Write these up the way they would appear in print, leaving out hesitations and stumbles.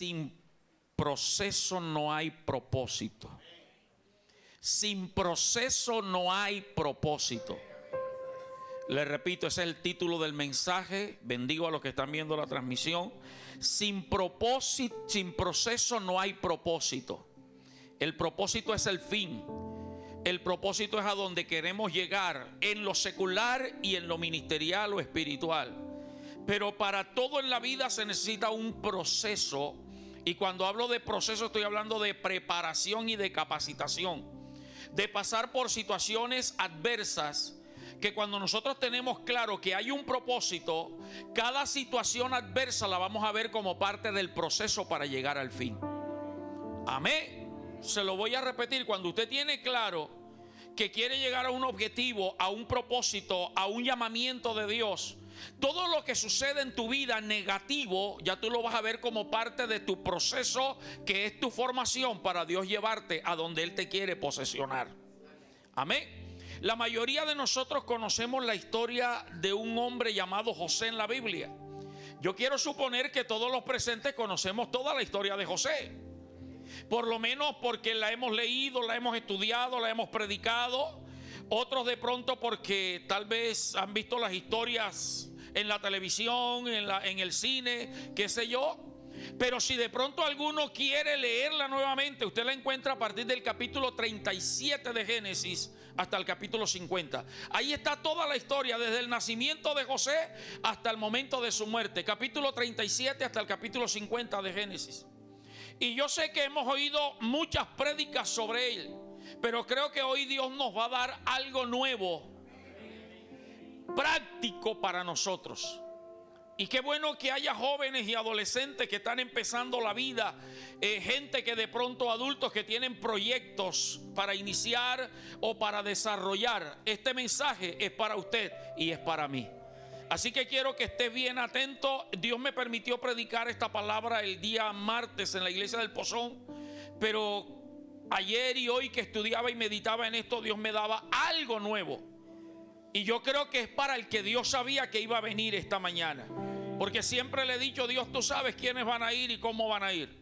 sin proceso no hay propósito. Sin proceso no hay propósito. Le repito, ese es el título del mensaje. Bendigo a los que están viendo la transmisión. Sin propósito, sin proceso no hay propósito. El propósito es el fin. El propósito es a donde queremos llegar, en lo secular y en lo ministerial o espiritual. Pero para todo en la vida se necesita un proceso. Y cuando hablo de proceso estoy hablando de preparación y de capacitación, de pasar por situaciones adversas, que cuando nosotros tenemos claro que hay un propósito, cada situación adversa la vamos a ver como parte del proceso para llegar al fin. Amén. Se lo voy a repetir. Cuando usted tiene claro que quiere llegar a un objetivo, a un propósito, a un llamamiento de Dios, todo lo que sucede en tu vida negativo, ya tú lo vas a ver como parte de tu proceso, que es tu formación para Dios llevarte a donde Él te quiere posesionar. Amén. La mayoría de nosotros conocemos la historia de un hombre llamado José en la Biblia. Yo quiero suponer que todos los presentes conocemos toda la historia de José. Por lo menos porque la hemos leído, la hemos estudiado, la hemos predicado. Otros de pronto porque tal vez han visto las historias en la televisión, en el cine, qué sé yo. Pero si de pronto alguno quiere leerla nuevamente, usted la encuentra a partir del capítulo 37 de Génesis hasta el capítulo 50. Ahí está toda la historia, desde el nacimiento de José hasta el momento de su muerte. Capítulo 37 hasta el capítulo 50 de Génesis. Y yo sé que hemos oído muchas prédicas sobre él, pero creo que hoy Dios nos va a dar algo nuevo, práctico para nosotros. Y qué bueno que haya jóvenes y adolescentes que están empezando la vida, gente que de pronto, adultos que tienen proyectos para iniciar o para desarrollar. Este mensaje es para usted y es para mí. Así que quiero que estés bien atento. Dios me permitió predicar esta palabra el día martes en la iglesia del Pozón, pero ayer y hoy que estudiaba y meditaba en esto, Dios me daba algo nuevo. Y yo creo que es para el que Dios sabía que iba a venir esta mañana. Porque siempre le he dicho, Dios, tú sabes quiénes van a ir y cómo van a ir.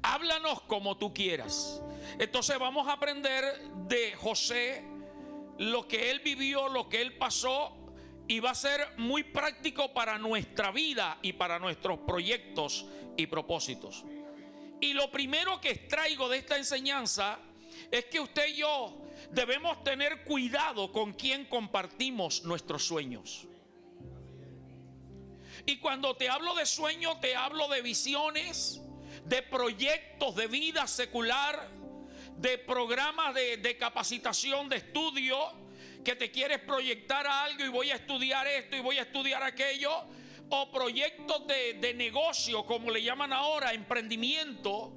Háblanos como tú quieras. Entonces vamos a aprender de José, lo que él vivió, lo que él pasó. Y va a ser muy práctico para nuestra vida y para nuestros proyectos y propósitos. Y lo primero que extraigo de esta enseñanza es que usted y yo debemos tener cuidado con quién compartimos nuestros sueños. Y cuando te hablo de sueños, te hablo de visiones, de proyectos de vida secular, de programas de capacitación, de estudio, que te quieres proyectar a algo y voy a estudiar esto y voy a estudiar aquello, o proyectos de negocio, como le llaman ahora, emprendimiento.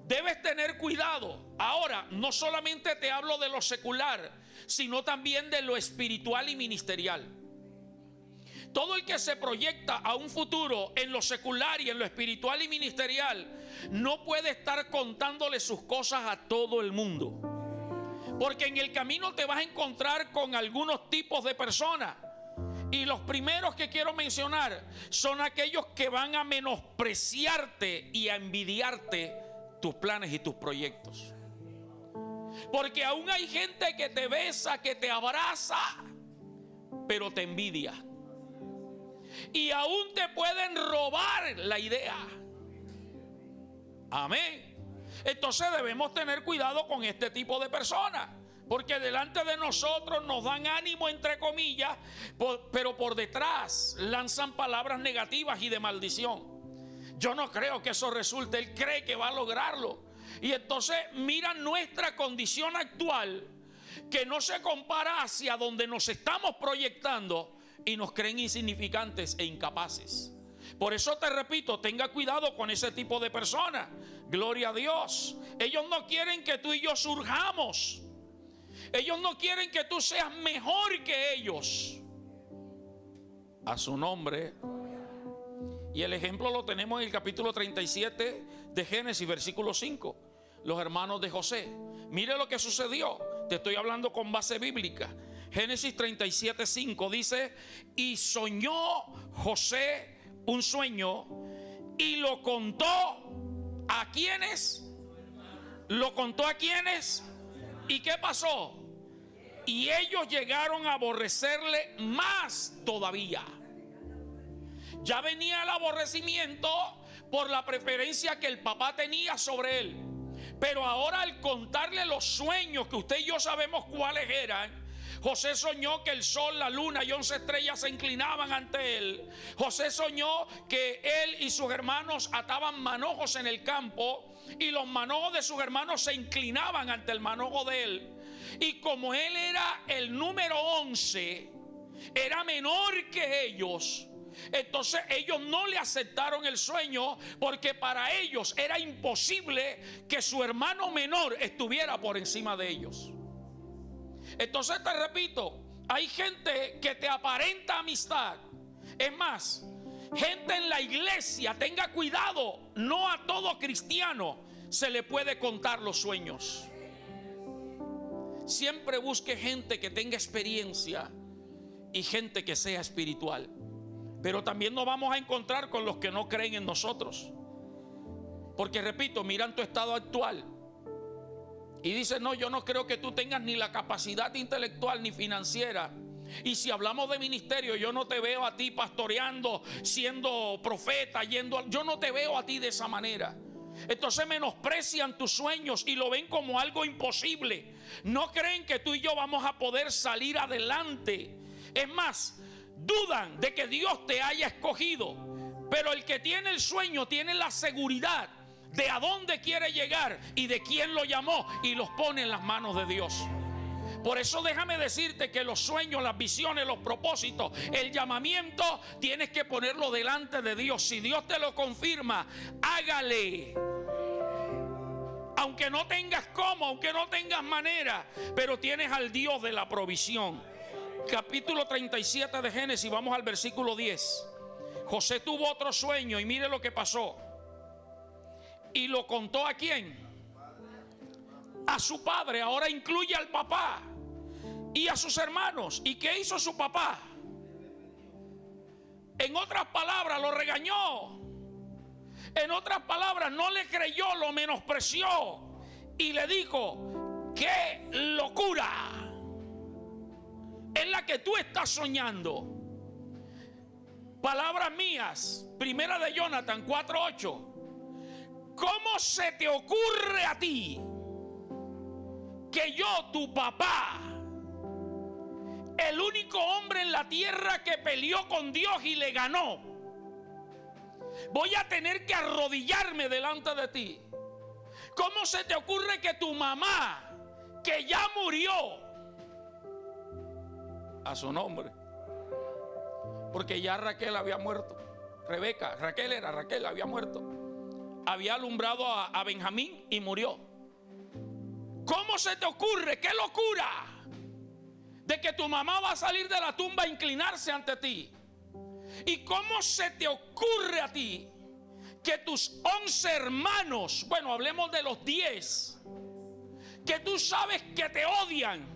Debes tener cuidado. Ahora, no solamente te hablo de lo secular, sino también de lo espiritual y ministerial. Todo el que se proyecta a un futuro en lo secular y en lo espiritual y ministerial no puede estar contándole sus cosas a todo el mundo. Porque en el camino te vas a encontrar con algunos tipos de personas. Y los primeros que quiero mencionar son aquellos que van a menospreciarte y a envidiarte tus planes y tus proyectos. Porque aún hay gente que te besa, que te abraza, pero te envidia. Y aún te pueden robar la idea. Amén. Entonces debemos tener cuidado con este tipo de personas, porque delante de nosotros nos dan ánimo, entre comillas, pero por detrás lanzan palabras negativas y de maldición. Yo no creo que eso resulte. Él cree que va a lograrlo. Y entonces miran nuestra condición actual, que no se compara hacia donde nos estamos proyectando, y nos creen insignificantes e incapaces. Por eso te repito, tenga cuidado con ese tipo de personas. Gloria a Dios. Ellos no quieren que tú y yo surjamos. Ellos no quieren que tú seas mejor que ellos. A su nombre. Y el ejemplo lo tenemos en el capítulo 37 de Génesis, versículo 5. Los hermanos de José. Mire lo que sucedió. Te estoy hablando con base bíblica. Génesis 37:5 dice: y soñó José un sueño y lo contó ¿A quiénes? ¿Lo contó a quiénes? ¿Y qué pasó? Y ellos llegaron a aborrecerle más todavía. Ya venía el aborrecimiento por la preferencia que el papá tenía sobre él. Pero ahora, al contarle los sueños, que usted y yo sabemos cuáles eran. José soñó que el sol, la luna y 11 estrellas se inclinaban ante él. José soñó que él y sus hermanos ataban manojos en el campo, y los manojos de sus hermanos se inclinaban ante el manojo de él. Y como él era el número 11, era menor que ellos, entonces ellos no le aceptaron el sueño, porque para ellos era imposible que su hermano menor estuviera por encima de ellos. Entonces te repito, hay gente que te aparenta amistad. Es más, gente en la iglesia, tenga cuidado, no a todo cristiano se le puede contar los sueños. Siempre busque gente que tenga experiencia y gente que sea espiritual. Pero también nos vamos a encontrar con los que no creen en nosotros. Porque repito, miran tu estado actual y dicen: no, yo no creo que tú tengas ni la capacidad intelectual ni financiera. Y si hablamos de ministerio, yo no te veo a ti pastoreando, siendo profeta, yo no te veo a ti de esa manera. Entonces menosprecian tus sueños y lo ven como algo imposible. No creen que tú y yo vamos a poder salir adelante. Es más, dudan de que Dios te haya escogido. Pero el que tiene el sueño tiene la seguridad de a dónde quiere llegar y de quién lo llamó, y los pone en las manos de Dios. Por eso déjame decirte que los sueños, las visiones, los propósitos, el llamamiento, tienes que ponerlo delante de Dios. Si Dios te lo confirma, hágale. Aunque no tengas cómo, aunque no tengas manera, pero tienes al Dios de la provisión. Capítulo 37 de Génesis, vamos al versículo 10. José tuvo otro sueño y mire lo que pasó. Y lo contó ¿a quién? A su padre. Ahora incluye al papá y a sus hermanos. ¿Y qué hizo su papá? En otras palabras, lo regañó. En otras palabras, no le creyó, lo menospreció y le dijo: ¡qué locura es la que tú estás soñando! Palabras mías, primera de Jonathan 4:8. ¿Cómo se te ocurre a ti que yo, tu papá, el único hombre en la tierra que peleó con Dios y le ganó, voy a tener que arrodillarme delante de ti? ¿Cómo se te ocurre que tu mamá, que ya murió, a su nombre, porque ya Raquel había muerto, Raquel había muerto, había alumbrado a Benjamín y murió? ¿Cómo se te ocurre? ¡Qué locura! De que tu mamá va a salir de la tumba a inclinarse ante ti. ¿Y cómo se te ocurre a ti que tus 11 hermanos, bueno, hablemos de los 10, que tú sabes que te odian,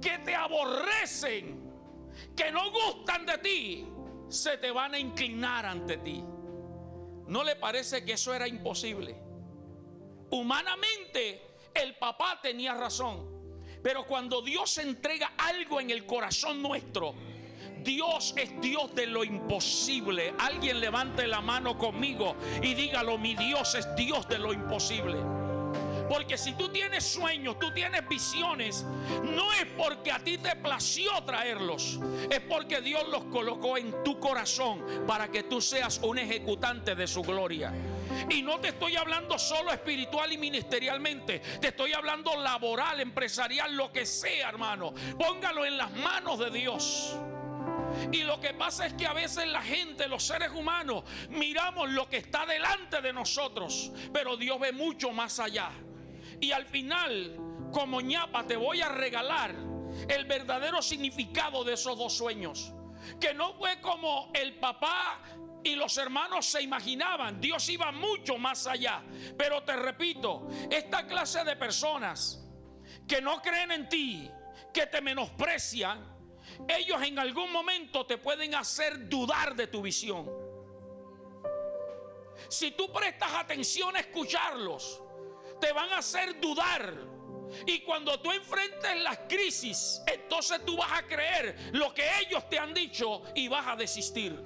que te aborrecen, que no gustan de ti, se te van a inclinar ante ti? ¿No le parece que eso era imposible? Humanamente, el papá tenía razón. Pero cuando Dios entrega algo en el corazón nuestro, Dios es Dios de lo imposible. Alguien levante la mano conmigo y dígalo: mi Dios es Dios de lo imposible. Porque si tú tienes sueños, tú tienes visiones, no es porque a ti te plació traerlos, es porque Dios los colocó en tu corazón para que tú seas un ejecutante de su gloria. Y no te estoy hablando solo espiritual y ministerialmente, te estoy hablando laboral, empresarial, lo que sea, hermano. Póngalo en las manos de Dios. Y lo que pasa es que a veces la gente, los seres humanos, miramos lo que está delante de nosotros, pero Dios ve mucho más allá. Y al final, como ñapa, te voy a regalar el verdadero significado de esos dos sueños, que no fue como el papá y los hermanos se imaginaban. Dios iba mucho más allá. Pero te repito, esta clase de personas que no creen en ti, que te menosprecian, ellos en algún momento te pueden hacer dudar de tu visión. Si tú prestas atención a escucharlos, te van a hacer dudar. Y cuando tú enfrentes las crisis, entonces tú vas a creer lo que ellos te han dicho y vas a desistir.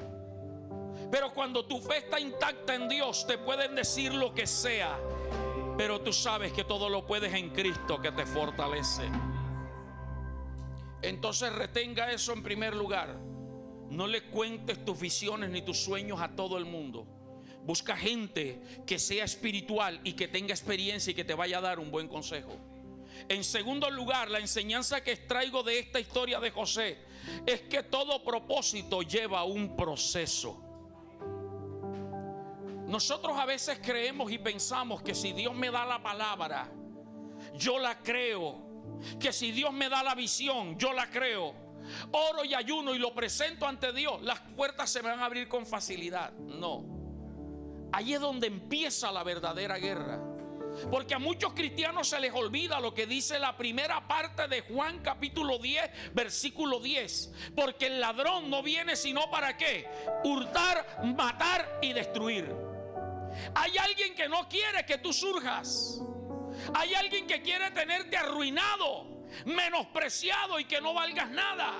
Pero cuando tu fe está intacta en Dios, te pueden decir lo que sea, pero tú sabes que todo lo puedes en Cristo que te fortalece. Entonces retenga eso en primer lugar. No le cuentes tus visiones ni tus sueños a todo el mundo. Busca gente que sea espiritual y que tenga experiencia y que te vaya a dar un buen consejo. En segundo lugar, la enseñanza que extraigo de esta historia de José es que todo propósito lleva un proceso. Nosotros a veces creemos y pensamos que si Dios me da la palabra, yo la creo. Que si Dios me da la visión, yo la creo. Oro y ayuno y lo presento ante Dios, las puertas se me van a abrir con facilidad. No. Ahí es donde empieza la verdadera guerra. Porque a muchos cristianos se les olvida lo que dice la primera parte de Juan capítulo 10, versículo 10. Porque el ladrón no viene sino para ¿qué? Hurtar, matar y destruir. Hay alguien que no quiere que tú surjas. Hay alguien que quiere tenerte arruinado, menospreciado y que no valgas nada.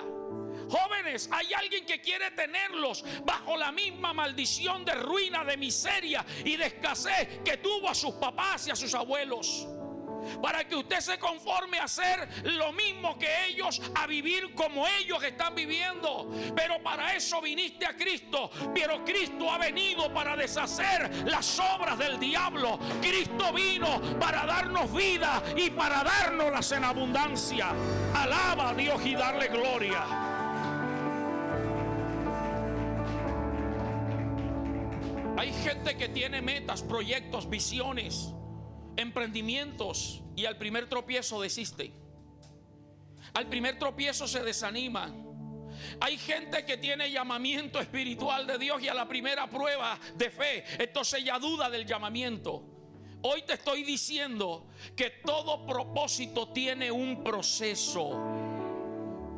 Jóvenes, hay alguien que quiere tenerlos bajo la misma maldición de ruina, de miseria y de escasez que tuvo a sus papás y a sus abuelos. Para que usted se conforme a hacer lo mismo que ellos, a vivir como ellos están viviendo. Pero para eso viniste a Cristo. Pero Cristo ha venido para deshacer las obras del diablo. Cristo vino para darnos vida y para dárnoslas en abundancia. Alaba a Dios y darle gloria. Hay gente que tiene metas, proyectos, visiones, emprendimientos, y al primer tropiezo desiste. Al primer tropiezo se desanima. Hay gente que tiene llamamiento espiritual de Dios y a la primera prueba de fe, entonces ya duda del llamamiento. Hoy te estoy diciendo que todo propósito tiene un proceso.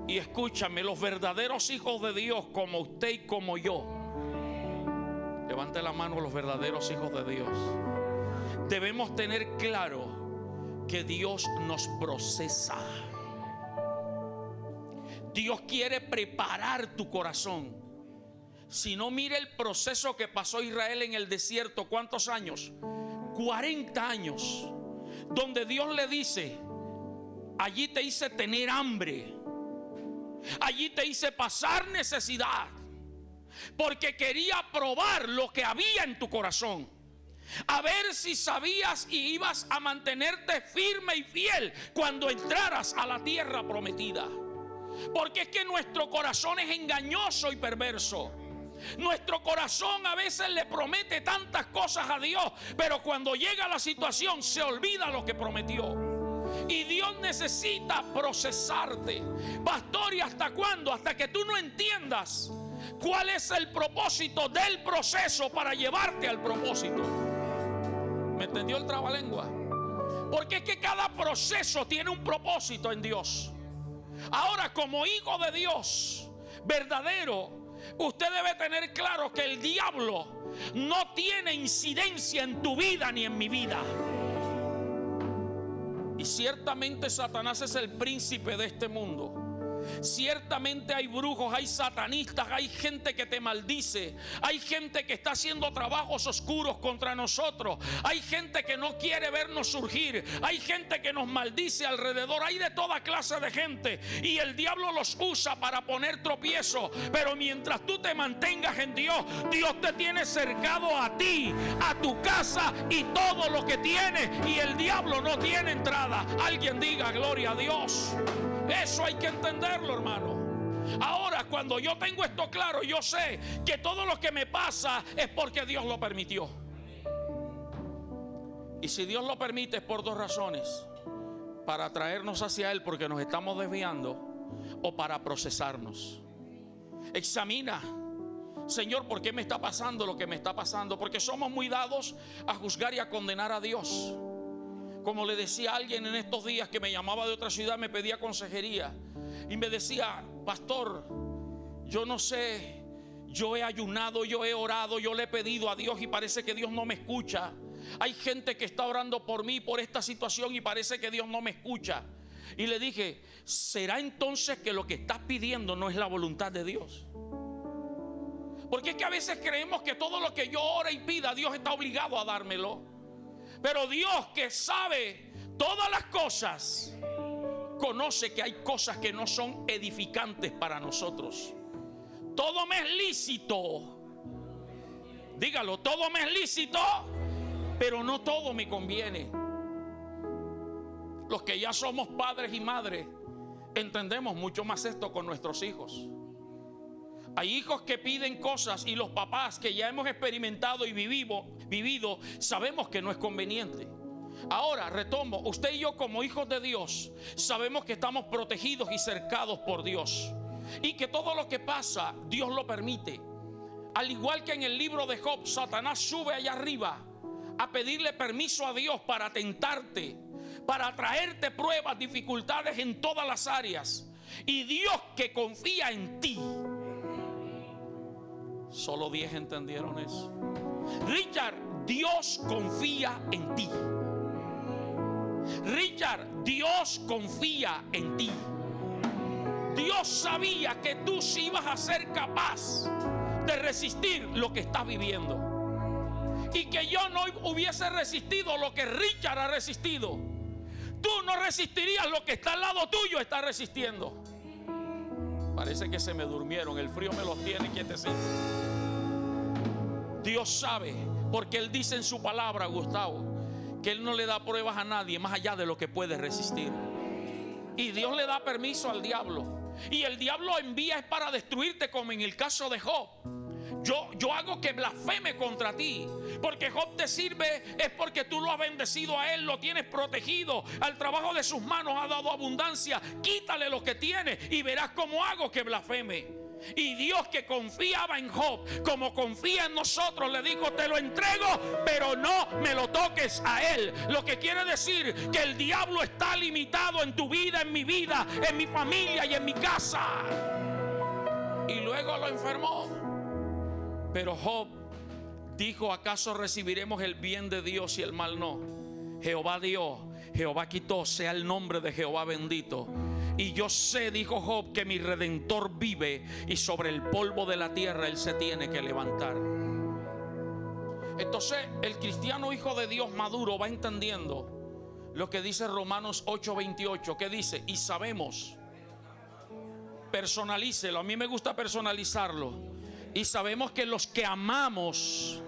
Y escúchame, los verdaderos hijos de Dios como usted y como yo, levante la mano los verdaderos hijos de Dios, debemos tener claro que Dios nos procesa. Dios quiere preparar tu corazón. Si no, mire el proceso que pasó Israel en el desierto. ¿Cuántos años? 40 años. Donde Dios le dice: allí te hice tener hambre, allí te hice pasar necesidad, porque quería probar lo que había en tu corazón, a ver si sabías y ibas a mantenerte firme y fiel cuando entraras a la tierra prometida. Porque es que nuestro corazón es engañoso y perverso. Nuestro corazón a veces le promete tantas cosas a Dios, pero cuando llega la situación se olvida lo que prometió. Y Dios necesita procesarte. Pastor, ¿y hasta cuándo? Hasta que tú no entiendas cuál es el propósito del proceso para llevarte al propósito. ¿Me entendió el trabalengua? Porque es que cada proceso tiene un propósito en Dios. Ahora, como hijo de Dios verdadero, usted debe tener claro que el diablo no tiene incidencia en tu vida ni en mi vida. Y ciertamente Satanás es el príncipe de este mundo. Ciertamente hay brujos, hay satanistas, hay gente que te maldice, hay gente que está haciendo trabajos oscuros contra nosotros, hay gente que no quiere vernos surgir, hay gente que nos maldice alrededor, hay de toda clase de gente y el diablo los usa para poner tropiezo. Pero mientras tú te mantengas en Dios, Dios te tiene cercado a ti, a tu casa y todo lo que tienes, y el diablo no tiene entrada. Alguien diga gloria a Dios. Eso hay que entenderlo, hermano. Ahora, cuando yo tengo esto claro, yo sé que todo lo que me pasa es porque Dios lo permitió. Y si Dios lo permite es por dos razones: para traernos hacia Él porque nos estamos desviando, o para procesarnos. Examina: Señor, ¿por qué me está pasando lo que me está pasando? Porque somos muy dados a juzgar y a condenar a Dios. Como le decía a alguien en estos días que me llamaba de otra ciudad, me pedía consejería y me decía: pastor, yo no sé, Yo he ayunado, yo he orado, yo le he pedido a Dios y parece que Dios no me escucha. Hay gente que está orando por mí, por esta situación, y parece que Dios no me escucha. Y le dije, ¿será entonces que lo que estás pidiendo no es la voluntad de Dios? Porque es que a veces creemos que todo lo que yo ore y pida, Dios está obligado a dármelo. Pero Dios, que sabe todas las cosas, conoce que hay cosas que no son edificantes para nosotros. Todo me es lícito. Dígalo, todo me es lícito, pero no todo me conviene. Los que ya somos padres y madres entendemos mucho más esto con nuestros hijos. Hay hijos que piden cosas y los papás que ya hemos experimentado y vivido sabemos que no es conveniente. Ahora retomo, usted y yo como hijos de Dios sabemos que estamos protegidos y cercados por Dios, y que todo lo que pasa Dios lo permite. Al igual que en el libro de Job, Satanás sube allá arriba a pedirle permiso a Dios para tentarte, para traerte pruebas, dificultades en todas las áreas. Y Dios, que confía en ti. Solo 10 entendieron eso. Richard, Dios confía en ti. Richard, Dios confía en ti. Dios sabía que tú sí ibas a ser capaz de resistir lo que estás viviendo, y que yo no hubiese resistido lo que Richard ha resistido. Tú no resistirías lo que está al lado tuyo está resistiendo. Parece que se me durmieron, el frío me los tiene quietecito. Dios sabe, porque Él dice en su palabra, Gustavo, que Él no le da pruebas a nadie más allá de lo que puede resistir. Y Dios le da permiso al diablo, y el diablo envía es para destruirte, como en el caso de Job. Yo hago que blasfeme contra ti, porque Job te sirve es porque tú lo has bendecido a él, lo tienes protegido, al trabajo de sus manos ha dado abundancia. Quítale lo que tiene y verás cómo hago que blasfeme. Y Dios, que confiaba en Job como confía en nosotros, le dijo: te lo entrego, pero no me lo toques a él. Lo que quiere decir que el diablo está limitado en tu vida, en mi vida, en mi familia y en mi casa. Y luego lo enfermó. Pero Job dijo: ¿acaso recibiremos el bien de Dios y el mal no? Jehová dio, Jehová quitó, sea el nombre de Jehová bendito. Y yo sé, dijo Job, que mi Redentor vive, y sobre el polvo de la tierra Él se tiene que levantar. Entonces el cristiano hijo de Dios maduro va entendiendo lo que dice Romanos 8:28, que dice: y sabemos, personalícelo, a mí me gusta personalizarlo, y sabemos que los que amamos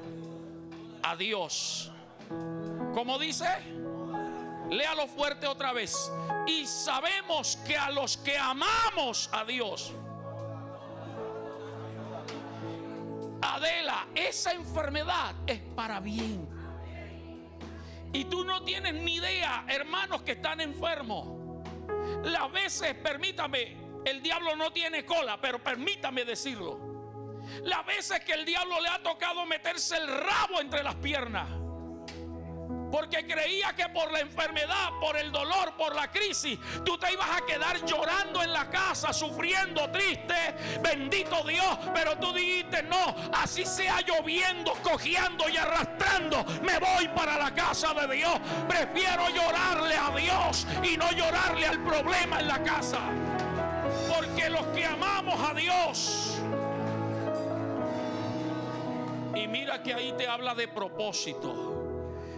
a Dios, ¿cómo dice? Léalo fuerte otra vez. Y sabemos que a los que amamos a Dios. Adela, esa enfermedad es para bien. Y tú no tienes ni idea, hermanos que están enfermos. Las veces, permítame, el diablo no tiene cola, pero permítame decirlo. Las veces que el diablo le ha tocado meterse el rabo entre las piernas, porque creía que por la enfermedad, por el dolor, por la crisis, tú te ibas a quedar llorando en la casa, sufriendo, triste, bendito Dios. Pero tú dijiste: no, así sea lloviendo, cojeando y arrastrando, me voy para la casa de Dios. Prefiero llorarle a Dios y no llorarle al problema en la casa. Porque los que amamos a Dios, y mira que ahí te habla de propósito.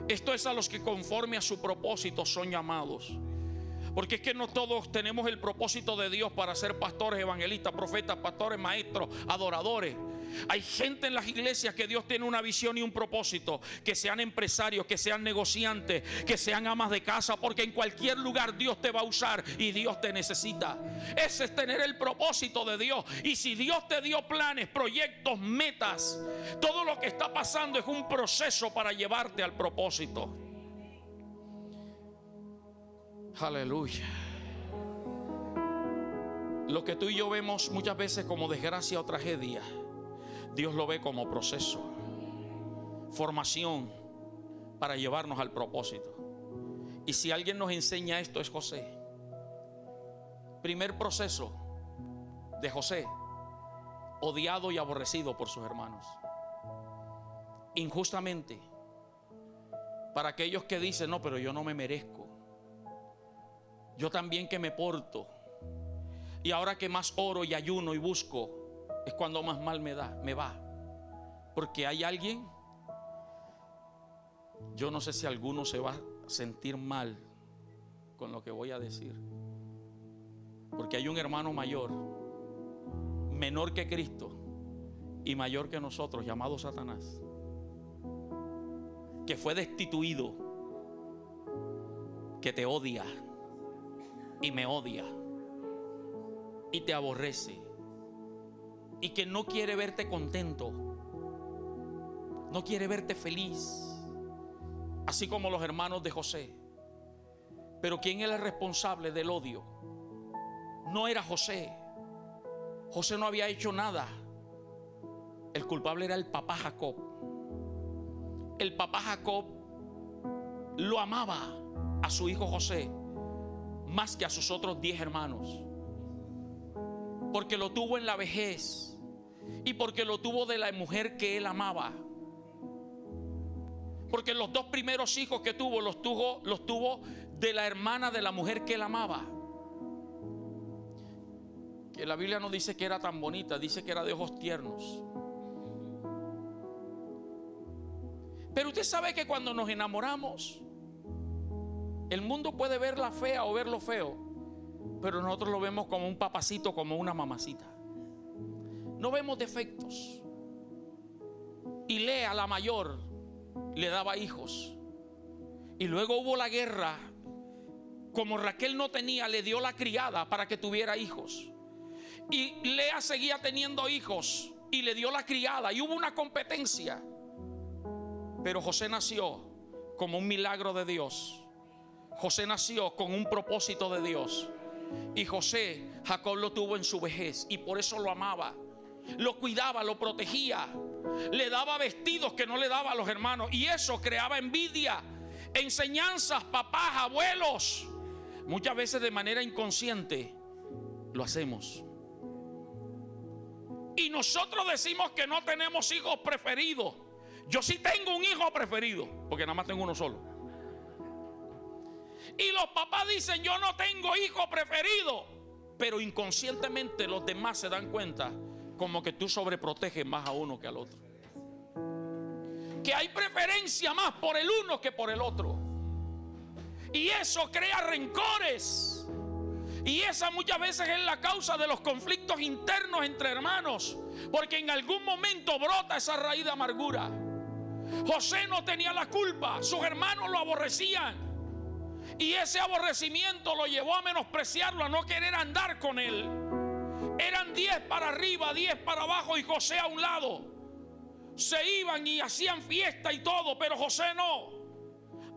Esto es a los que conforme a su propósito son llamados. Porque es que no todos tenemos el propósito de Dios para ser pastores, evangelistas, profetas, pastores, maestros, adoradores. Hay gente en las iglesias que Dios tiene una visión y un propósito. Que sean empresarios, que sean negociantes, que sean amas de casa, porque en cualquier lugar Dios te va a usar y Dios te necesita. Ese es tener el propósito de Dios. Y si Dios te dio planes, proyectos, metas, todo lo que está pasando es un proceso para llevarte al propósito. Aleluya. Lo que tú y yo vemos muchas veces como desgracia o tragedia, Dios lo ve como proceso, formación para llevarnos al propósito. Y si alguien nos enseña esto es José. Primer proceso de José, odiado y aborrecido por sus hermanos. Injustamente. Para aquellos que dicen, no, pero yo no me merezco. Yo también que me porto. Y ahora que más oro y ayuno y busco, es cuando más mal me va. Porque hay alguien, yo no sé si alguno se va a sentir mal con lo que voy a decir. Porque hay un hermano mayor, menor que Cristo y mayor que nosotros, llamado Satanás, que fue destituido, que te odia y me odia y te aborrece y que no quiere verte contento, no quiere verte feliz, así como los hermanos de José. Pero ¿quién era el responsable del odio? No era José. José no había hecho nada. El culpable era el papá Jacob. El papá Jacob lo amaba a su hijo José más que a sus otros 10 hermanos, porque lo tuvo en la vejez y porque lo tuvo de la mujer que él amaba. Porque los 2 primeros hijos que tuvo los tuvo de la hermana de la mujer que él amaba. Que la Biblia no dice que era tan bonita, dice que era de ojos tiernos. Pero usted sabe que cuando nos enamoramos, el mundo puede verla fea o verlo feo, pero nosotros lo vemos como un papacito, como una mamacita. No vemos defectos. Y Lea, la mayor, le daba hijos. Y luego hubo la guerra. Como Raquel no tenía, le dio la criada para que tuviera hijos. Y Lea seguía teniendo hijos y le dio la criada. Y hubo una competencia. Pero José nació como un milagro de Dios. José nació con un propósito de Dios. Y Jacob lo tuvo en su vejez y por eso lo amaba. Lo cuidaba, lo protegía. Le daba vestidos que no le daba a los hermanos. Y eso creaba envidia, enseñanzas, papás, abuelos. Muchas veces de manera inconsciente lo hacemos. Y nosotros decimos que no tenemos hijos preferidos. Yo sí tengo un hijo preferido, porque nada más tengo uno solo. Y los papás dicen, yo no tengo hijo preferido. Pero inconscientemente los demás se dan cuenta, como que tú sobreproteges más a uno que al otro. Que hay preferencia más por el uno que por el otro. Y eso crea rencores. Y esa muchas veces es la causa de los conflictos internos entre hermanos. Porque en algún momento brota esa raíz de amargura. José no tenía la culpa, sus hermanos lo aborrecían. Y ese aborrecimiento lo llevó a menospreciarlo, a no querer andar con él. Eran 10 para arriba, 10 para abajo y José a un lado. Se iban y hacían fiesta y todo, pero José no.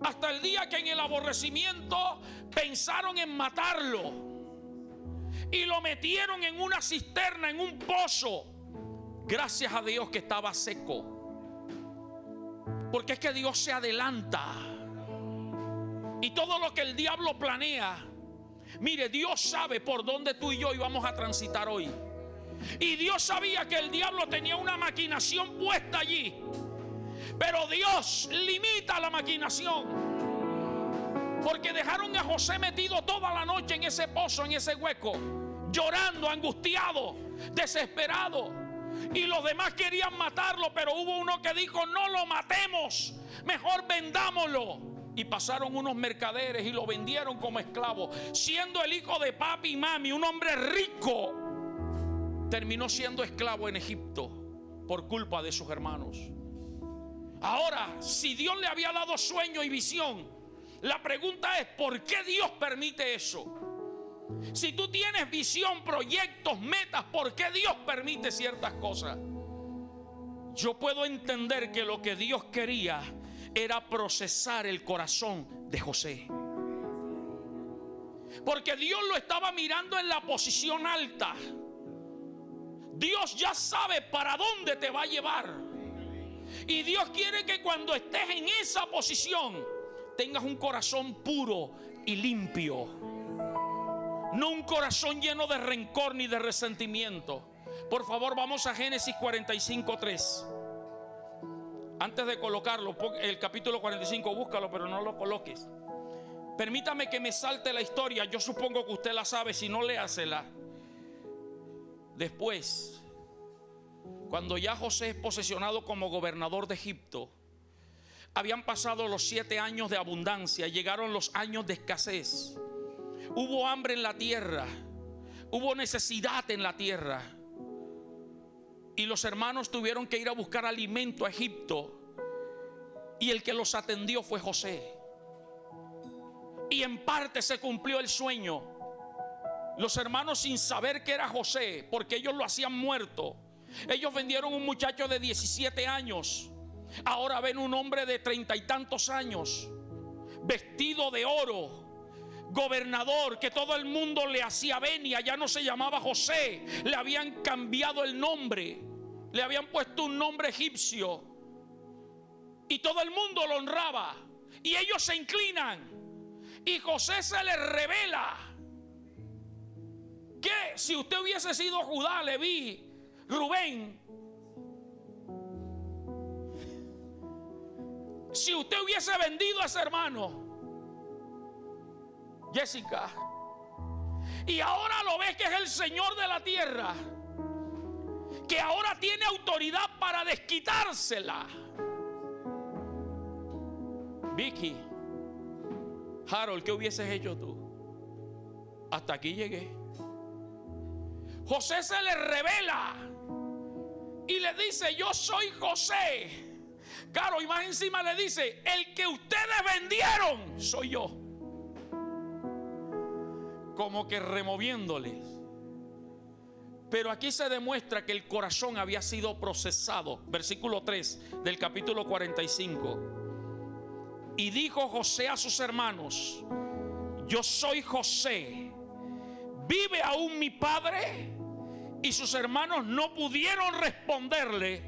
Hasta el día que en el aborrecimiento pensaron en matarlo. Y lo metieron en una cisterna, en un pozo. Gracias a Dios que estaba seco. Porque es que Dios se adelanta. Y todo lo que el diablo planea, mire, Dios sabe por dónde tú y yo íbamos a transitar hoy. Y Dios sabía que el diablo tenía una maquinación puesta allí. Pero Dios limita la maquinación. Porque dejaron a José metido toda la noche en ese pozo, en ese hueco, llorando, angustiado, desesperado. Y los demás querían matarlo, pero hubo uno que dijo, no lo matemos, mejor vendámoslo. Y pasaron unos mercaderes y lo vendieron como esclavo. Siendo el hijo de papi y mami, un hombre rico, terminó siendo esclavo en Egipto por culpa de sus hermanos. Ahora, si Dios le había dado sueño y visión, la pregunta es, ¿por qué Dios permite eso? Si tú tienes visión, proyectos, metas, ¿por qué Dios permite ciertas cosas? Yo puedo entender que lo que Dios quería era procesar el corazón de José. Porque Dios lo estaba mirando en la posición alta. Dios ya sabe para dónde te va a llevar. Y Dios quiere que cuando estés en esa posición tengas un corazón puro y limpio. No un corazón lleno de rencor ni de resentimiento. Por favor, vamos a Génesis 45:3. Antes de colocarlo, el capítulo 45, búscalo, pero no lo coloques. Permítame que me salte la historia. Yo supongo que usted la sabe, si no, léasela. Después, cuando ya José es posesionado como gobernador de Egipto, habían pasado los 7 años de abundancia, llegaron los años de escasez. Hubo hambre en la tierra, hubo necesidad en la tierra. Y los hermanos tuvieron que ir a buscar alimento a Egipto. Y el que los atendió fue José. Y en parte se cumplió el sueño. Los hermanos, sin saber que era José, porque ellos lo hacían muerto, ellos vendieron un muchacho de 17 años. Ahora ven un hombre de 30 y tantos años, vestido de oro, gobernador, que todo el mundo le hacía venia. Ya no se llamaba José, le habían cambiado el nombre, le habían puesto un nombre egipcio, y todo el mundo lo honraba. Y ellos se inclinan, y José se les revela que si usted hubiese sido Judá, Leví, Rubén, si usted hubiese vendido a ese hermano, Jessica, y ahora lo ves que es el Señor de la tierra, que ahora tiene autoridad para desquitársela. Vicky, Harold, ¿qué hubieses hecho tú? Hasta aquí llegué. José se le revela y le dice: yo soy José. Claro, y más encima le dice: el que ustedes vendieron soy yo. Como que removiéndoles. Pero aquí se demuestra que el corazón había sido procesado. Versículo 3 del capítulo 45. Y dijo José a sus hermanos: yo soy José, ¿vive aún mi padre? Y sus hermanos no pudieron responderle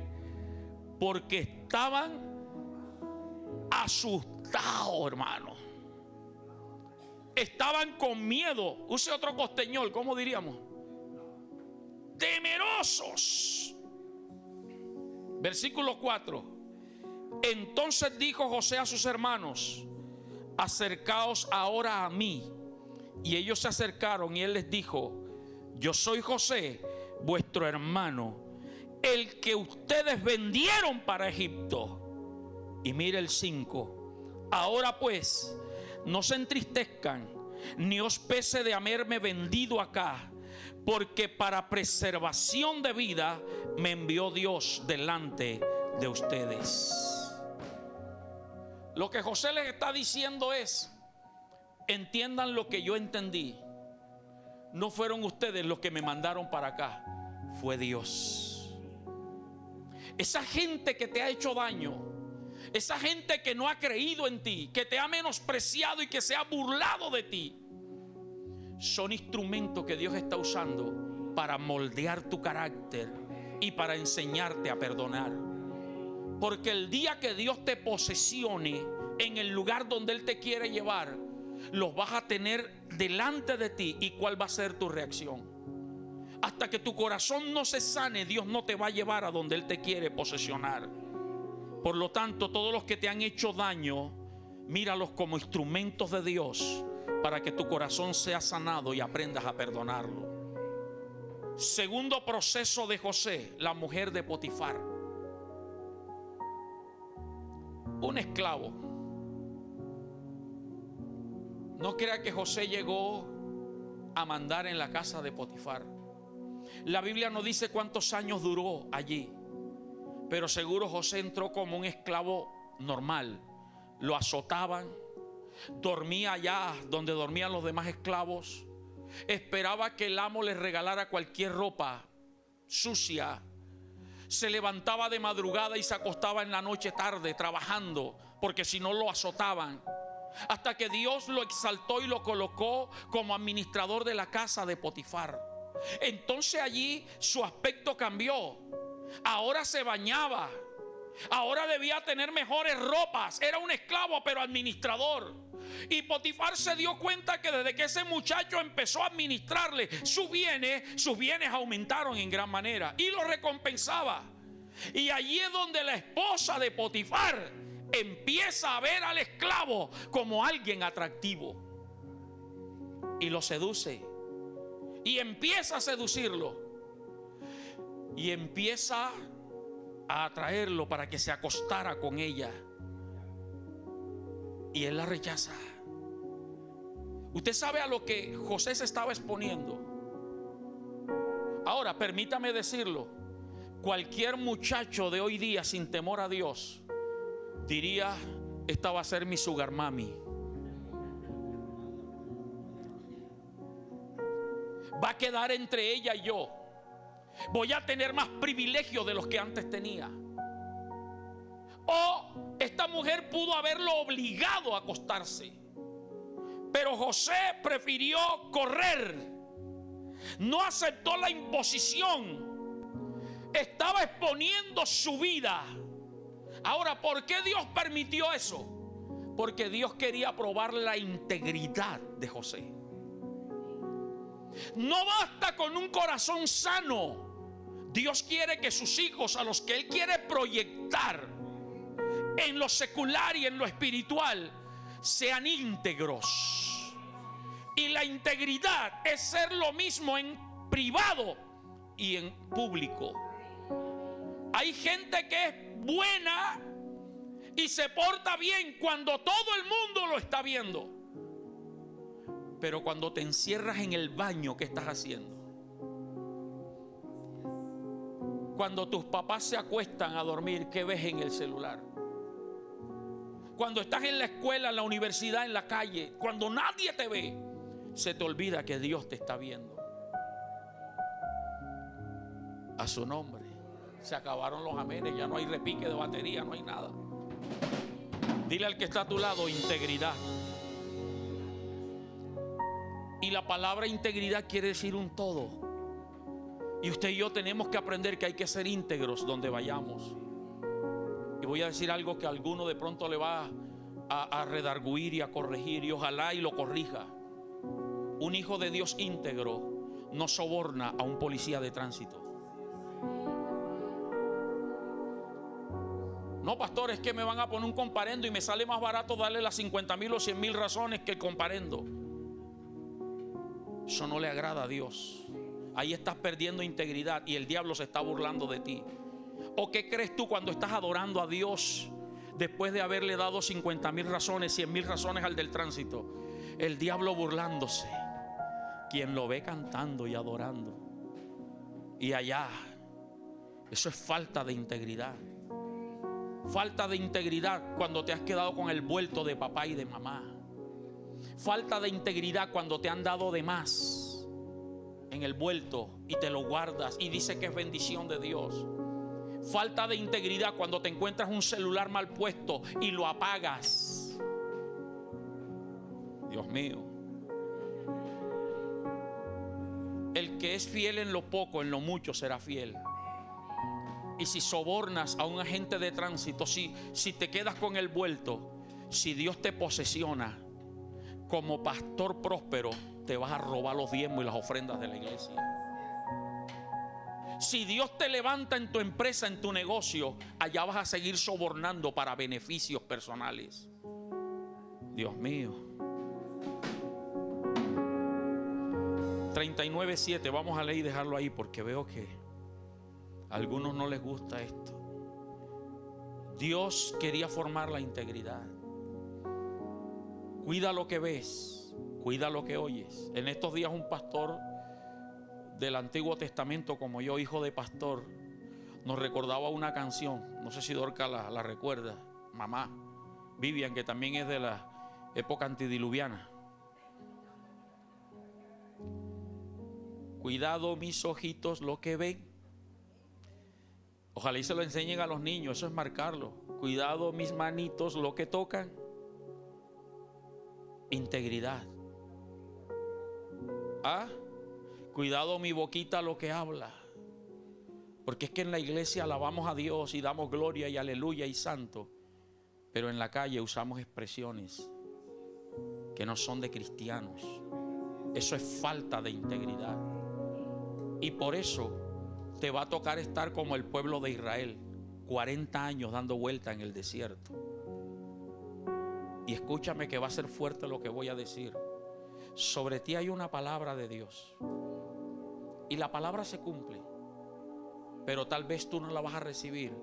porque estaban asustados, hermano. Estaban con miedo. Use otro costeñol, ¿cómo diríamos? Temerosos. Versículo 4. Entonces dijo José a sus hermanos: acercaos ahora a mí. Y ellos se acercaron y él les dijo: yo soy José, vuestro hermano, el que ustedes vendieron para Egipto. Y mire el 5. Ahora pues, no se entristezcan, ni os pese de haberme vendido acá, porque para preservación de vida me envió Dios delante de ustedes. Lo que José les está diciendo es: entiendan lo que yo entendí. No fueron ustedes los que me mandaron para acá, fue Dios. Esa gente que te ha hecho daño, esa gente que no ha creído en ti, que te ha menospreciado y que se ha burlado de ti, son instrumentos que Dios está usando para moldear tu carácter y para enseñarte a perdonar. Porque el día que Dios te posesione en el lugar donde Él te quiere llevar, los vas a tener delante de ti. ¿Y cuál va a ser tu reacción? Hasta que tu corazón no se sane, Dios no te va a llevar a donde Él te quiere posesionar. Por lo tanto, todos los que te han hecho daño, míralos como instrumentos de Dios para que tu corazón sea sanado y aprendas a perdonarlo. Segundo proceso de José, la mujer de Potifar. Un esclavo. No crea que José llegó a mandar en la casa de Potifar. La Biblia no dice cuántos años duró allí, pero seguro José entró como un esclavo normal. Lo azotaban, dormía allá donde dormían los demás esclavos, esperaba que el amo les regalara cualquier ropa sucia, se levantaba de madrugada y se acostaba en la noche tarde trabajando, porque si no lo azotaban. Hasta que Dios lo exaltó y lo colocó como administrador de la casa de Potifar. Entonces allí su aspecto cambió. Ahora se bañaba, ahora debía tener mejores ropas. Era un esclavo pero administrador. Y Potifar se dio cuenta que desde que ese muchacho empezó a administrarle sus bienes aumentaron en gran manera y lo recompensaba. Y allí es donde la esposa de Potifar empieza a ver al esclavo como alguien atractivo y lo seduce y empieza a seducirlo y empieza a atraerlo para que se acostara con ella, y él la rechaza. Usted sabe a lo que José se estaba exponiendo. Ahora, permítame decirlo, cualquier muchacho de hoy día sin temor a Dios diría: esta va a ser mi sugar mami. Va a quedar entre ella y yo. Voy a tener más privilegios de los que antes tenía. O esta mujer pudo haberlo obligado a acostarse, pero José prefirió correr. No aceptó la imposición. Estaba exponiendo su vida. Ahora, ¿por qué Dios permitió eso? Porque Dios quería probar la integridad de José. No basta con un corazón sano. Dios quiere que sus hijos, a los que Él quiere proyectar en lo secular y en lo espiritual, sean íntegros. Y la integridad es ser lo mismo en privado y en público. Hay gente que es buena y se porta bien cuando todo el mundo lo está viendo, pero cuando te encierras en el baño, ¿qué estás haciendo? Cuando tus papás se acuestan a dormir, ¿qué ves en el celular? Cuando estás en la escuela, en la universidad, en la calle, cuando nadie te ve, se te olvida que Dios te está viendo. A su nombre. Se acabaron los amenes, ya no hay repique de batería, no hay nada. Dile al que está a tu lado: integridad. Y la palabra integridad quiere decir un todo. Y usted y yo tenemos que aprender que hay que ser íntegros donde vayamos. Y voy a decir algo que a alguno de pronto le va a redarguir y a corregir, y ojalá y lo corrija. Un hijo de Dios íntegro no soborna a un policía de tránsito. No, pastor, es que me van a poner un comparendo y me sale más barato darle las 50,000 o 100,000 razones que el comparendo. Eso no le agrada a Dios. Ahí estás perdiendo integridad y el diablo se está burlando de ti. ¿O qué crees tú cuando estás adorando a Dios después de haberle dado 50,000 razones, 100,000 razones al del tránsito? El diablo burlándose. Quien lo ve cantando y adorando. Y allá, eso es falta de integridad. Falta de integridad cuando te has quedado con el vuelto de papá y de mamá. Falta de integridad cuando te han dado de más en el vuelto y te lo guardas y dice que es bendición de Dios. Falta de integridad cuando te encuentras un celular mal puesto y lo apagas. Dios mío. El que es fiel en lo poco, en lo mucho será fiel. Y si sobornas a un agente de tránsito, si te quedas con el vuelto, si Dios te posesiona como pastor próspero, te vas a robar los diezmos y las ofrendas de la iglesia. Si Dios te levanta en tu empresa, en tu negocio, allá vas a seguir sobornando para beneficios personales. Dios mío. 39:7, vamos a leer y dejarlo ahí porque veo que a algunos no les gusta esto. Dios quería formar la integridad. Cuida lo que ves, cuida lo que oyes. En estos días un pastor del Antiguo Testamento, como yo, hijo de pastor, nos recordaba una canción. No sé si Dorca la recuerda. Mamá Vivian, que también es de la época antidiluviana. Cuidado mis ojitos lo que ven. Ojalá y se lo enseñen a los niños, eso es marcarlo. Cuidado mis manitos lo que tocan. Integridad. Cuidado mi boquita lo que habla. Porque es que en la iglesia alabamos a Dios y damos gloria y aleluya y santo, pero en la calle usamos expresiones que no son de cristianos. Eso es falta de integridad. Y por eso te va a tocar estar como el pueblo de Israel, 40 años dando vuelta en el desierto. Y escúchame que va a ser fuerte lo que voy a decir. Sobre ti hay una palabra de Dios. Y la palabra se cumple. Pero tal vez tú no la vas a recibir,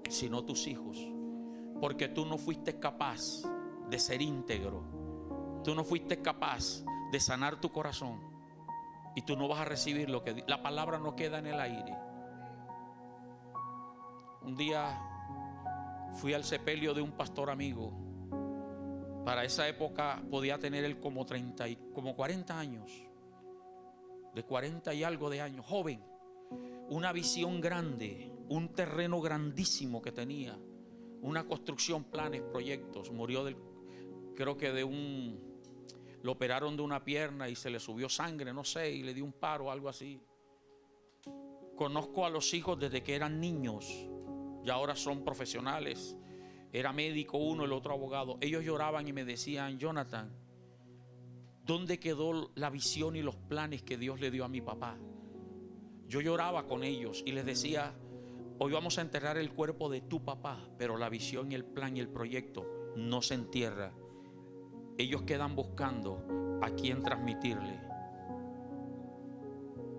sino tus hijos. Porque tú no fuiste capaz de ser íntegro. Tú no fuiste capaz de sanar tu corazón. Y tú no vas a recibir lo que la palabra no queda en el aire. Un día fui al sepelio de un pastor amigo. Para esa época podía tener él como 40 años. De 40 y algo de años, joven. Una visión grande, un terreno grandísimo que tenía, una construcción, planes, proyectos. Murió creo que lo operaron de una pierna y se le subió sangre, no sé, y le dio un paro, algo así. Conozco a los hijos desde que eran niños y ahora son profesionales. Era médico uno, el otro abogado. Ellos lloraban y me decían: Jonathan, ¿dónde quedó la visión y los planes que Dios le dio a mi papá? Yo lloraba con ellos y les decía: hoy vamos a enterrar el cuerpo de tu papá, pero la visión y el plan y el proyecto no se entierra. Ellos quedan buscando a quién transmitirle.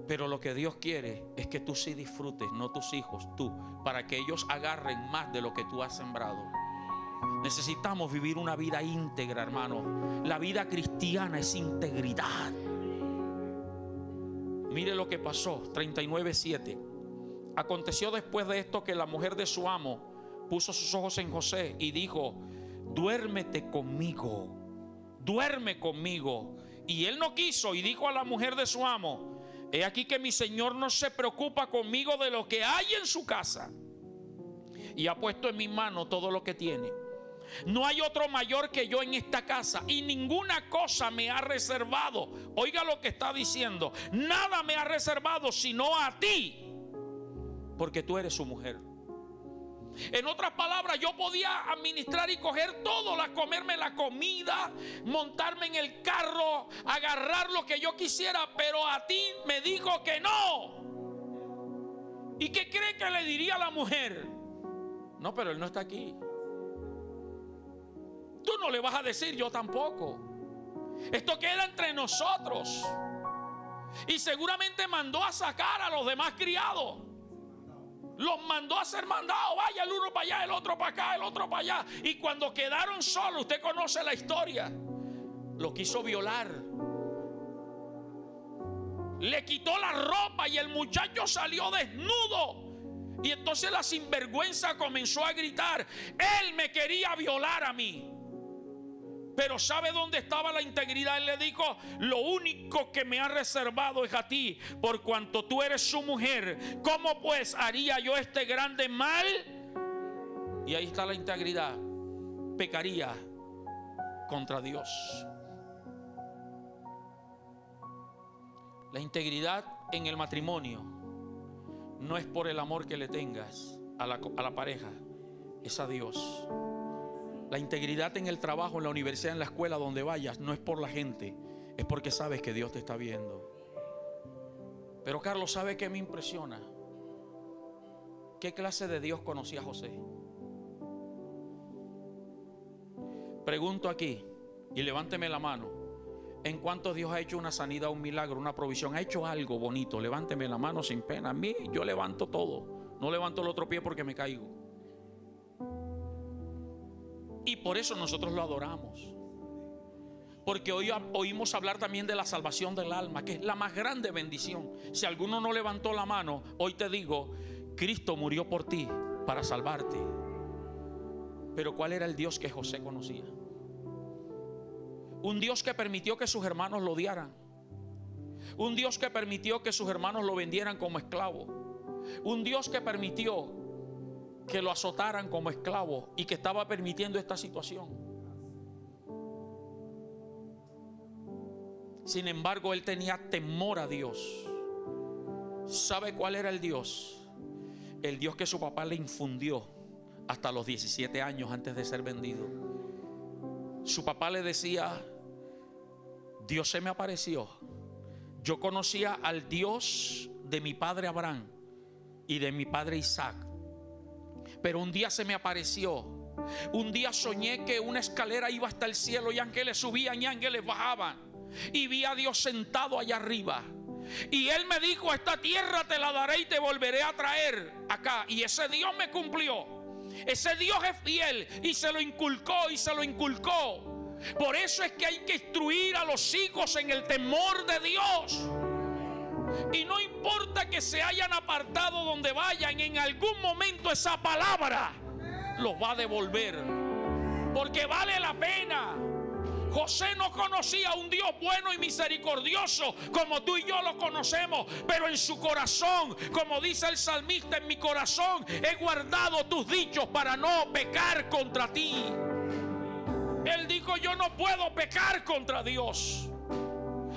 Pero lo que Dios quiere es que tú sí disfrutes, no tus hijos, tú, para que ellos agarren más de lo que tú has sembrado. Necesitamos vivir una vida íntegra, hermano. La vida cristiana es integridad. Mire lo que pasó, 39:7. Aconteció después de esto que la mujer de su amo puso sus ojos en José y dijo: duérmete conmigo, duerme conmigo. Y él no quiso y dijo a la mujer de su amo: he aquí que mi señor no se preocupa conmigo de lo que hay en su casa, y ha puesto en mi mano todo lo que tiene. No hay otro mayor que yo en esta casa, y ninguna cosa me ha reservado. Oiga lo que está diciendo: nada me ha reservado sino a ti, porque tú eres su mujer. En otras palabras, yo podía administrar y coger todo, comerme la comida, montarme en el carro, agarrar lo que yo quisiera, pero a ti me dijo que no. ¿Y qué cree que le diría a la mujer? No, pero él no está aquí. Tú no le vas a decir, yo tampoco. Esto queda entre nosotros. Y seguramente mandó a sacar a los demás criados. Los mandó a ser mandados. Vaya el uno para allá, el otro para acá, el otro para allá. Y cuando quedaron solos, usted conoce la historia, lo quiso violar. Le quitó la ropa y el muchacho salió desnudo. Y entonces la sinvergüenza comenzó a gritar: él me quería violar a mí. Pero ¿sabe dónde estaba la integridad? Él le dijo: lo único que me ha reservado es a ti, por cuanto tú eres su mujer. ¿Cómo pues haría yo este grande mal? Y ahí está la integridad. Pecaría contra Dios. La integridad en el matrimonio no es por el amor que le tengas a la pareja, es a Dios. La integridad en el trabajo, en la universidad, en la escuela, donde vayas, no es por la gente, es porque sabes que Dios te está viendo. Pero Carlos, ¿sabe qué me impresiona? ¿Qué clase de Dios conocía José? Pregunto aquí, y levánteme la mano: ¿en cuánto Dios ha hecho una sanidad, un milagro, una provisión? ¿Ha hecho algo bonito? Levánteme la mano sin pena. A mí, yo levanto todo. No levanto el otro pie porque me caigo. Y por eso nosotros lo adoramos. Porque hoy oímos hablar también de la salvación del alma, que es la más grande bendición. Si alguno no levantó la mano, hoy te digo: Cristo murió por ti para salvarte. Pero ¿cuál era el Dios que José conocía? Un Dios que permitió que sus hermanos lo odiaran. Un Dios que permitió que sus hermanos lo vendieran como esclavo. Un Dios que permitió que lo azotaran como esclavo y que estaba permitiendo esta situación. Sin embargo, él tenía temor a Dios. ¿Sabe cuál era el Dios? El Dios que su papá le infundió hasta los 17 años antes de ser vendido. su papá le decía: Dios se me apareció. Yo conocía al Dios de mi padre Abraham y de mi padre Isaac, pero un día se me apareció. Un día soñé que una escalera iba hasta el cielo y ángeles subían y ángeles bajaban, y vi a Dios sentado allá arriba. Y Él me dijo: esta tierra te la daré y te volveré a traer acá. Y ese Dios me cumplió. Ese Dios es fiel y se lo inculcó y se lo inculcó. Por eso es que hay que instruir a los hijos en el temor de Dios. Y no importa que se hayan apartado donde vayan, en algún momento esa palabra los va a devolver, porque vale la pena. José no conocía a un Dios bueno y misericordioso como tú y yo lo conocemos, pero en su corazón, como dice el salmista: en mi corazón he guardado tus dichos para no pecar contra ti. Él dijo: yo no puedo pecar contra Dios.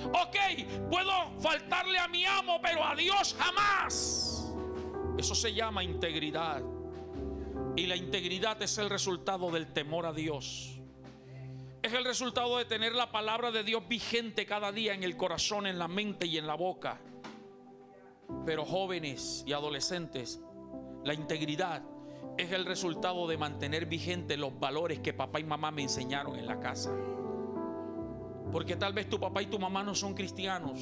Ok, puedo faltarle a mi amo, pero a Dios jamás. Eso se llama integridad. Y la integridad es el resultado del temor a Dios. Es el resultado de tener la palabra de Dios vigente cada día en el corazón, en la mente y en la boca. Pero jóvenes y adolescentes, la integridad es el resultado de mantener vigentes los valores que papá y mamá me enseñaron en la casa. Porque tal vez tu papá y tu mamá no son cristianos.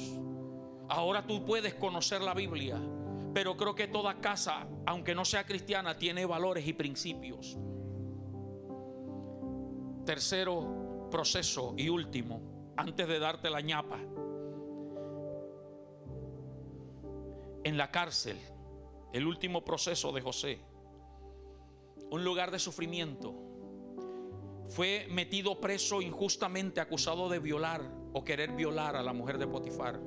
Ahora tú puedes conocer la Biblia, pero creo que toda casa, aunque no sea cristiana, tiene valores y principios. Tercero proceso y último, antes de darte la ñapa. En la cárcel, el último proceso de José, un lugar de sufrimiento. Fue metido preso injustamente, acusado de violar o querer violar a la mujer de Potifar.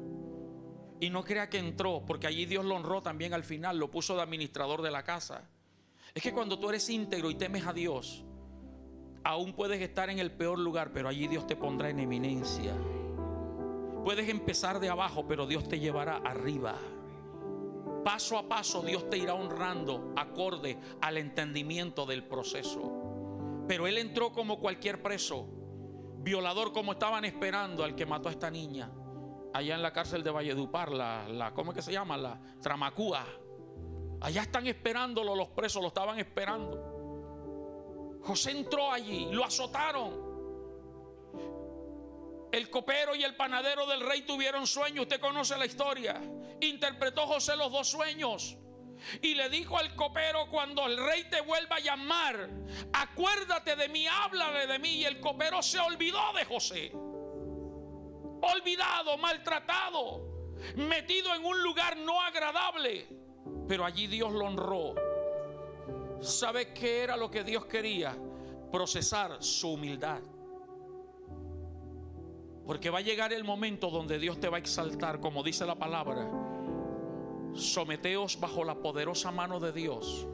Y no crea que entró, porque allí Dios lo honró también al final, lo puso de administrador de la casa. Es que cuando tú eres íntegro y temes a Dios, aún puedes estar en el peor lugar, pero allí Dios te pondrá en eminencia. Puedes empezar de abajo, pero Dios te llevará arriba. Paso a paso Dios te irá honrando acorde al entendimiento del proceso. Pero él entró como cualquier preso, violador, como estaban esperando al que mató a esta niña allá en la cárcel de Valledupar, ¿cómo es que se llama? La Tramacúa. Allá están esperándolo los presos, lo estaban esperando. José entró allí, lo azotaron. El copero y el panadero del rey tuvieron sueños. Usted conoce la historia. Interpretó José los dos sueños y le dijo al copero: cuando el rey te vuelva a llamar, acuérdate de mí, háblale de mí. Y el copero se olvidó de José. Olvidado, maltratado, metido en un lugar no agradable, pero allí Dios lo honró. ¿Sabe qué era lo que Dios quería? Procesar su humildad. Porque va a llegar el momento donde Dios te va a exaltar, como dice la palabra: someteos bajo la poderosa mano de Dios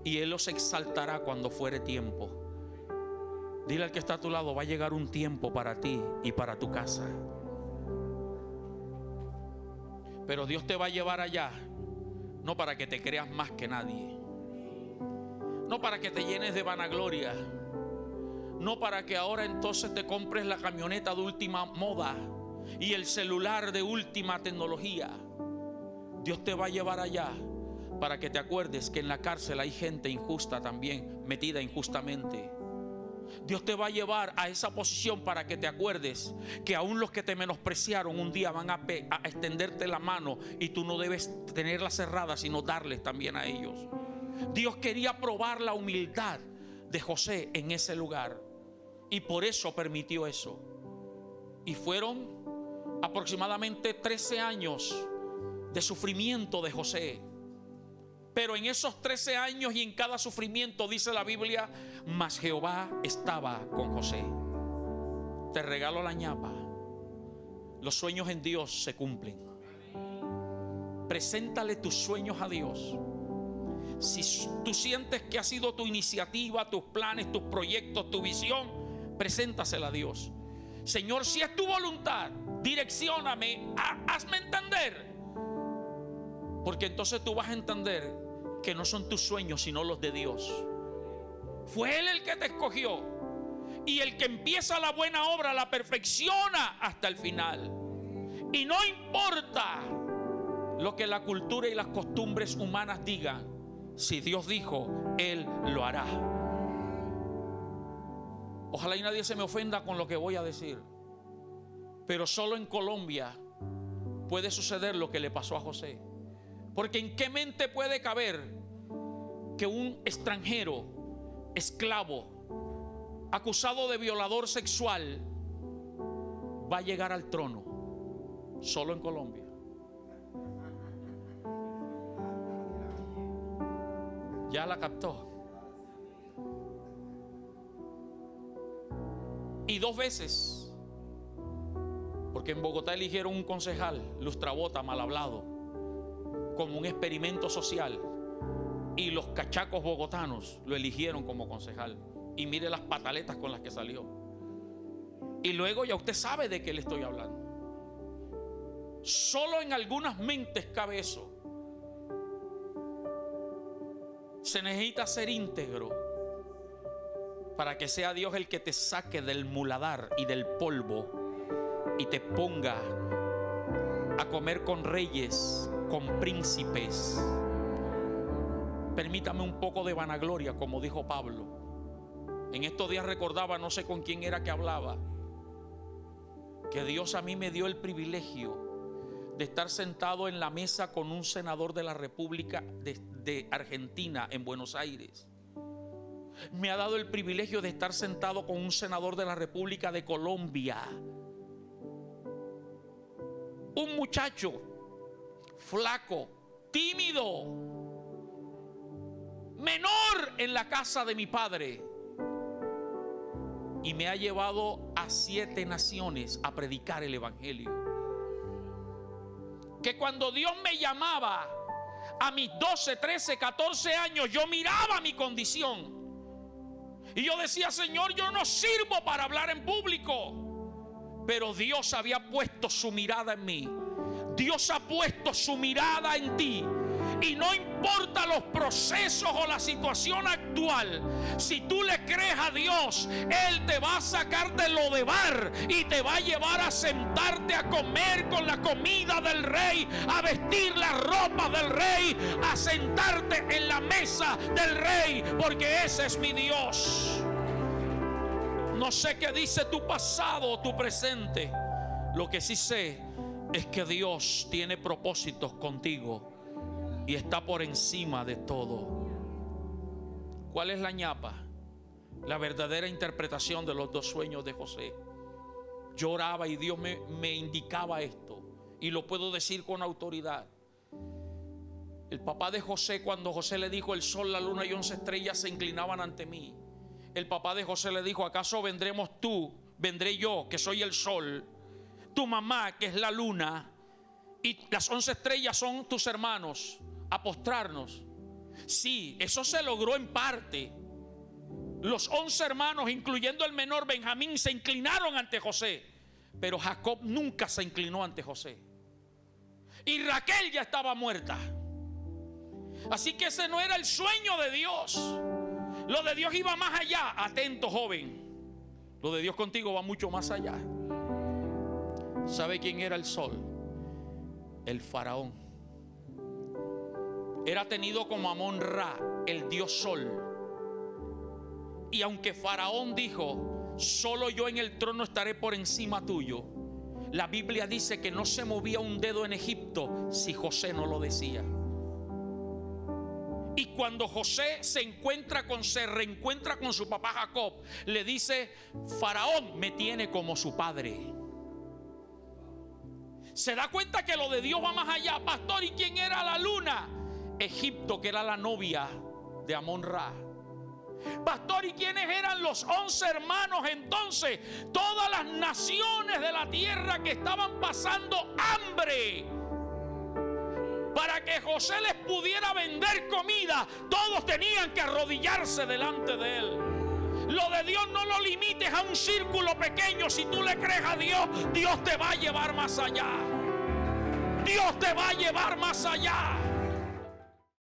y Él os exaltará cuando fuere tiempo. Dile al que está a tu lado: va a llegar un tiempo para ti y para tu casa. Pero Dios te va a llevar allá, no para que te creas más que nadie, no para que te llenes de vanagloria, no para que ahora entonces te compres la camioneta de última moda y el celular de última tecnología. Dios te va a llevar allá para que te acuerdes que en la cárcel hay gente injusta también, metida injustamente. Dios te va a llevar a esa posición para que te acuerdes que aún los que te menospreciaron un día van a extenderte la mano y tú no debes tenerla cerrada, sino darles también a ellos. Dios quería probar la humildad de José en ese lugar y por eso permitió eso. Y fueron aproximadamente 13 años de sufrimiento de José. Pero en esos 13 años y en cada sufrimiento, dice la Biblia, mas Jehová estaba con José. Te regalo la ñapa. Los sueños en Dios se cumplen. Preséntale tus sueños a Dios. Si tú sientes que ha sido tu iniciativa, tus planes, tus proyectos, tu visión, preséntasela a Dios. Señor, si es tu voluntad, direccióname, hazme entender. Porque entonces tú vas a entender que no son tus sueños sino los de Dios. Fue Él el que te escogió Y el que empieza la buena obra la perfecciona hasta el final. Y no importa lo que la cultura y las costumbres humanas digan, si Dios dijo, Él lo hará. Ojalá y nadie se me ofenda con lo que voy a decir, pero solo en Colombia puede suceder lo que le pasó a José. Porque ¿en qué mente puede caber que un extranjero, esclavo, acusado de violador sexual, va a llegar al trono? Solo en Colombia. Ya la captó. Y 2 veces, porque en Bogotá eligieron un concejal, lustrabota, mal hablado, como un experimento social, y los cachacos bogotanos lo eligieron como concejal. Y mire las pataletas con las que salió. Y luego ya usted sabe de qué le estoy hablando. Solo en algunas mentes cabe eso. Se necesita ser íntegro para que sea Dios el que te saque del muladar y del polvo y te ponga a comer con reyes, con príncipes. Permítame un poco de vanagloria, como dijo Pablo. En estos días recordaba, no sé con quién era que hablaba, que Dios a mí me dio el privilegio de estar sentado en la mesa con un senador de la República de Argentina en Buenos Aires. Me ha dado el privilegio de estar sentado con un senador de la República de Colombia. Un muchacho flaco, tímido, menor en la casa de mi padre, y me ha llevado a 7 naciones a predicar el evangelio. Que cuando Dios me llamaba a mis 12, 13, 14 años, yo miraba mi condición y yo decía: Señor, yo no sirvo para hablar en público. Pero Dios había puesto su mirada en mí. Dios ha puesto su mirada en ti. Y no importa los procesos o la situación actual, si tú le crees a Dios, Él te va a sacar de lo de bar y te va a llevar a sentarte a comer con la comida del rey, a vestir la ropa del rey, a sentarte en la mesa del rey, porque ese es mi Dios. No sé qué dice tu pasado o tu presente. Lo que sí sé es que Dios tiene propósitos contigo y está por encima de todo. ¿Cuál es la ñapa? La verdadera interpretación de los 2 sueños de José. Yo oraba y Dios me indicaba esto, y lo puedo decir con autoridad. El papá de José, cuando José le dijo: el sol, la luna y 11 estrellas se inclinaban ante mí, el papá de José le dijo: ¿acaso vendré yo, que soy el sol, tu mamá, que es la luna, y las 11 estrellas son tus hermanos, a postrarnos? Sí, eso se logró en parte. Los 11 hermanos, incluyendo el menor Benjamín, se inclinaron ante José, pero Jacob nunca se inclinó ante José. Y Raquel ya estaba muerta. Así que ese no era el sueño de Dios. Lo de Dios iba más allá. Atento, joven, lo de Dios contigo va mucho más allá. ¿Sabe quién era el sol? El faraón. Era tenido como Amón-Ra, el dios sol. Y aunque Faraón dijo: solo yo en el trono estaré por encima tuyo, la Biblia dice que no se movía un dedo en Egipto si José no lo decía. Y cuando José se reencuentra con su papá Jacob, le dice: Faraón me tiene como su padre. Se da cuenta que lo de Dios va más allá. Pastor, ¿y quién era la luna? Egipto, que era la novia de Amón-Ra. Pastor, ¿y quiénes eran los 11 hermanos entonces? Todas las naciones de la tierra que estaban pasando hambre. Para que José les pudiera vender comida, todos tenían que arrodillarse delante de él. Lo de Dios no lo limites a un círculo pequeño. Si tú le crees a Dios, Dios te va a llevar más allá. Dios te va a llevar más allá.